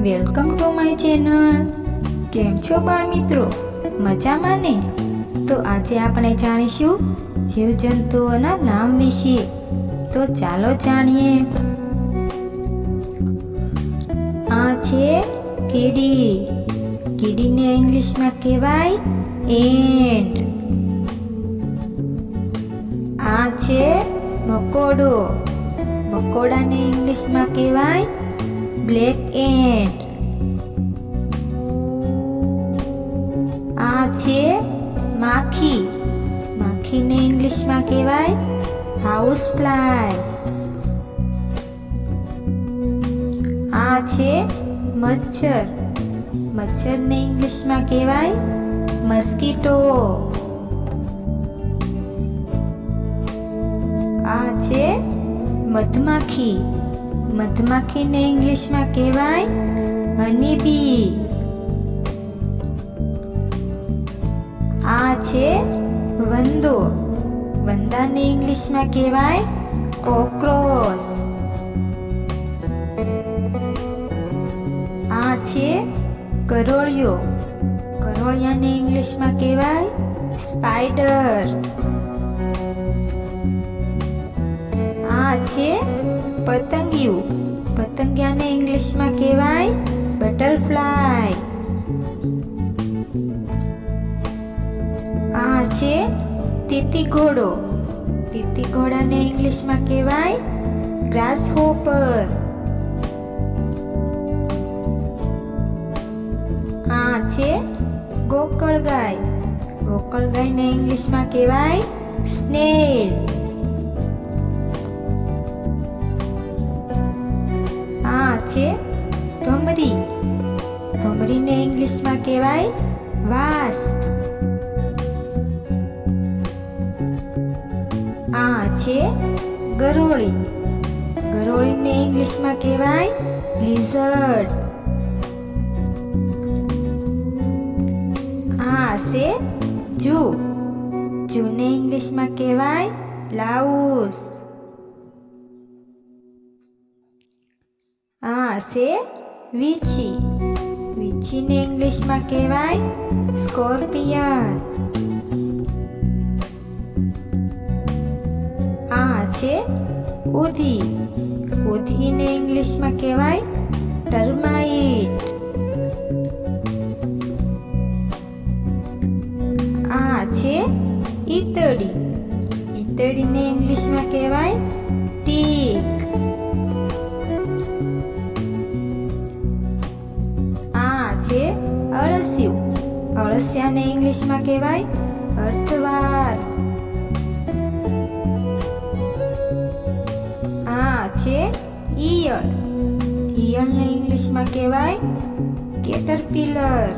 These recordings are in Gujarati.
Welcome to my channel. કેમ છો બાળ મિત્રો? મજામાં ને? તો આજે આપણે જાણીશું જીવજંતુઓના નામ વિશે. તો ચાલો જાણીએ. આ છે કીડી. કીડીને ઇંગ્લિશમાં કહેવાય એન્ટ. આ છે મકોડો. મકોડાને ઇંગ્લિશમાં કહેવાય બ્લેક એન્ટ. આ છે માખી. માખીને ઇંગ્લિશમાં કહેવાય હાઉસ ફ્લાય. આ છે મચ્છર. મચ્છરને ઇંગ્લિશમાં કહેવાય મસ્કીટો. આ છે મધમાખી. મધમાખીને ઇંગ્લિશમાં કહેવાય હની બી. આ છે વંદો. વંદાને ઇંગ્લિશમાં કહેવાય કોક્રોચ. આ છે ગરોળિયો. ગરોળિયાને ઇંગ્લિશમાં કહેવાય સ્પાઈડર. આ છે પતંગિયું. પતંગિયાને ઇંગ્લિશમાં કહેવાય બટરફ્લાય. આ છે તીતી ઘોડો. તીતી ઘોડાને ઇંગ્લિશમાં કહેવાય ગ્રાસહોપર. આ છે ગોકળગાય. ગોકળગાયને ઇંગ્લિશમાં કહેવાય સ્નેલ. આ છે ભમરી. ભમરીને ઇંગ્લિશમાં કહેવાય વાસ્પ. આ છે ગરોળી. ગરોળીને ઇંગ્લિશમાં કહેવાય લિઝર્ડ. આ છે જૂ. જૂને ઇંગ્લિશમાં કહેવાય લાઉસ. આ છે વીછી. વીછીને ઇંગ્લિશમાં કહેવાય સ્કોર્પિયન. આ છે ઉધી. ઉધીને ઇંગ્લિશમાં કહેવાય ટર્માઇટ. આ છે ઈતળી. ઈતળીને ઇંગ્લિશમાં કહેવાય ટીક. આ છે અળસિયું. અળસિયાને ઇંગ્લિશમાં કહેવાય અર્થવાર. આ છે ઈયળ. ઈયળને ઇંગ્લિશમાં કહેવાય કેટરપિલર.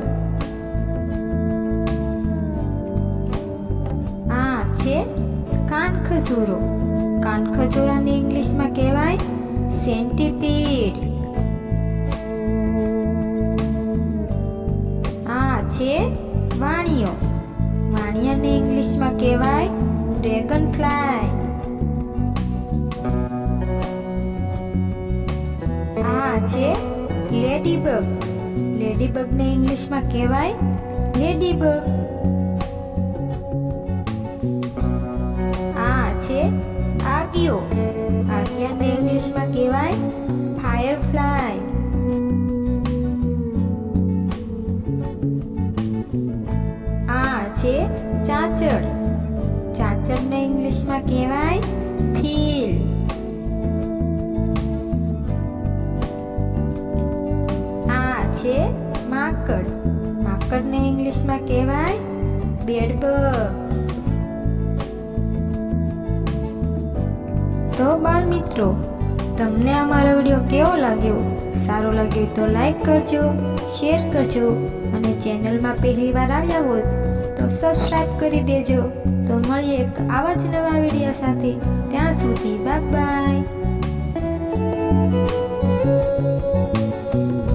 આ છે કાનખજૂરો. કાનખજૂરાને ઇંગ્લિશમાં કહેવાય સેન્ટીપીડ. આ છે વાણિયો. વાણિયાને ઇંગ્લિશમાં કહેવાય ડ્રેગન ફ્લાય. આ છે લેડીબગ. લેડીબગને ઇંગ્લિશમાં કહેવાય લેડીબગ. આ છે આગિયો. આગિયાને ઇંગ્લિશમાં કહેવાય ફાયરફ્લાય. આ છે ચાંચડ. ચાંચડને ઇંગ્લિશમાં કહેવાય ફીલ. આ છે માકડ. માકડને ઇંગ્લિશમાં કહેવાય બેડબગ. તો બાળ મિત્રો, તમને અમારો વિડીયો કેવો લાગ્યો? સારો લાગ્યો તો લાઈક કરજો, શેર કરજો અને ચેનલમાં પહેલી વાર આવ્યા હોય તો સબસ્ક્રાઇબ કરી દેજો. તો મળીએ એક આવા જ નવા વિડીયો સાથે. ત્યાં સુધી બાય બાય.